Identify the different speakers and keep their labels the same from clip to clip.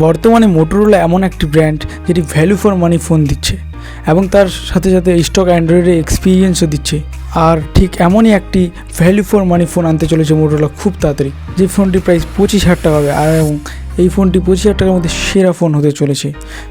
Speaker 1: বর্তমানে মোটোরোলা এমন একটি ব্র্যান্ড যেটি ভ্যালু ফর মানি ফোন দিচ্ছে এবং তার সাথে সাথে স্টক অ্যান্ড্রয়েডের এক্সপিরিয়েন্সও দিচ্ছে। আর ঠিক এমনই একটি ভ্যালু ফর মানি ফোন আনতে চলেছে মোটোরোলা খুব তাড়াতাড়ি, যে ফোনটির প্রাইস 25,000 টাকা হবে আর এবং এই ফোনটি 25,000 টাকার মধ্যে সেরা ফোন হতে চলেছে।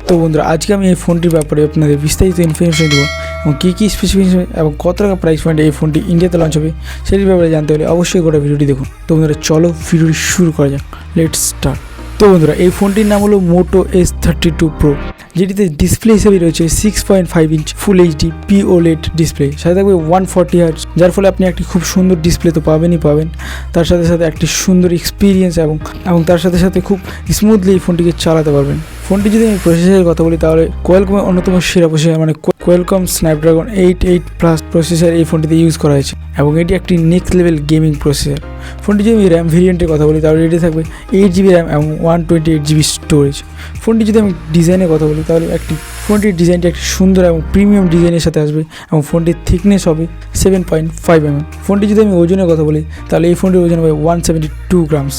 Speaker 1: তো বন্ধুরা, আজকে আমি এই ফোনটির ব্যাপারে আপনাদের বিস্তারিত ইনফরমেশন দেবো এবং কী স্পেসিফিকেশন এবং কত টাকা প্রাইস পয়েন্টে এই ফোনটি ইন্ডিয়াতে লঞ্চ হবে সেটির ব্যাপারে জানতে হলে অবশ্যই গোটা ভিডিওটি দেখুন। তো বন্ধুরা, চলো ভিডিওটি শুরু করা যাক। Let's start. তো বন্ধুরা, এই ফোনটির নাম হলো মোটো S32 প্রো, যেটিতে ডিসপ্লে হিসেবে রয়েছে 6.5 inch full HD POLED display, সাথে থাকবে 140 হার্টজ, যার ফলে আপনি একটি খুব সুন্দর ডিসপ্লে তো পাবেনই পাবেন, তার সাথে সাথে একটি সুন্দর এক্সপিরিয়েন্স এবং তার সাথে সাথে খুব স্মুথলি এই ফোনটিকে চালাতে পারবেন। ফোনটি যদি আমি প্রসেসরের কথা বলি তাহলে কোয়ালকমের অন্যতম সেরা প্রসেসর মানে কোয়ালকম স্ন্যাপড্রাগন 88+ প্রসেসর এই ফোনটিতে ইউজ করা হয়েছে এবং এটি একটি নেক্সট লেভেল গেমিং প্রসেসর। ফোনটি যদি আমি র্যাম ভেরিয়েন্টের কথা বলি তাহলে এটি থাকবে 8GB র্যাম এবং 128GB স্টোরেজ। ফোনটি যদি আমি ডিজাইনের কথা বলি তাহলে ফোনটির ডিজাইনটি একটি সুন্দর এবং প্রিমিয়াম ডিজাইনের সাথে আসবে এবং ফোনটির থিকনেস হবে 7.5 mm। ফোনটি যদি আমি ওজনের কথা বলি তাহলে এই ফোনটির ওজন হবে 172 গ্রামস।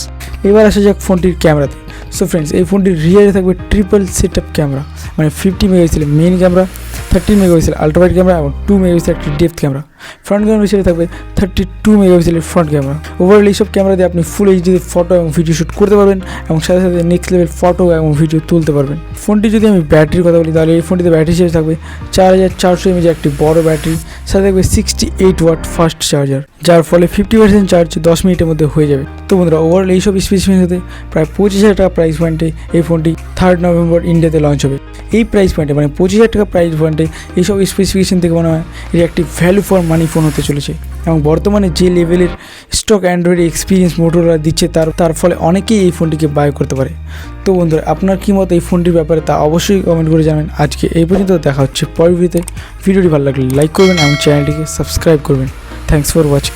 Speaker 1: এবার আসা যাক ফোনটির ক্যামেরাতে। সো ফ্রেন্ডস, এই ফোনটির রিয়ারে থাকবে ট্রিপল সেটআপ ক্যামেরা, মানে 50 মেগাপিক্সেলের main camera, 30 megapixel ultrawide camera এবং 2 মেগাপিক্সেল একটি ডেপথ ক্যামেরা। ফ্রন্ট ক্যামেরা হিসেবে থাকবে 32 মেগাপিক্সেলের ফ্রন্ট ক্যামেরা। ওভারঅল এইসব ক্যামেরা দিয়ে আপনি ফুল এইচডিতে ফটো এবং ভিডিও শ্যুট করতে পারবেন এবং সাথে সাথে নেক্সট লেভেল ফটো এবং ভিডিও তুলতে পারবেন। ফোনটি যদি আমি ব্যাটারির কথা বলি তাহলে এই ফোনটিতে ব্যাটারি হিসেবে থাকবে 4400 mAh একটি বড় ব্যাটারি, সাথে থাকবে 68 ওয়াট ফাস্ট চার্জার, যার ফলে 50% চার্জ 10 মিনিটের মধ্যে হয়ে যাবে। তো বন্ধুরা, ওভারঅল এইসব স্পেসিফিকেশনের সাথে প্রায় 25,000 টাকা প্রাইস পয়েন্টে এই ফোনটি 3rd নভেম্বর ইন্ডিয়াতে লঞ্চ হবে। এই প্রাইস পয়েন্টে মানে 25,000 টাকা প্রাইস পয়েন্টে এইসব স্পেসিফিকেশন থেকে মনে হয় এটি একটি ভ্যালু ফর মানি ফোন হতে চলেছে এবং বর্তমানে যে লেভেলের স্টক অ্যান্ড্রয়েড এক্সপিরিয়েন্স মোটোরোলা দিচ্ছে তার ফলে অনেকেই এই ফোনটিকে বাই করতে পারে। তো বন্ধুরা, আপনার কী মত এই ফোনটির ব্যাপারে তা অবশ্যই কমেন্ট করে জানাবেন। আজকে এই পর্যন্ত, দেখা হচ্ছে পরের ভিডিওতে। ভিডিওটি ভালো লাগলে লাইক করবেন এবং চ্যানেলটিকে সাবস্ক্রাইব করবেন। Thanks for watching.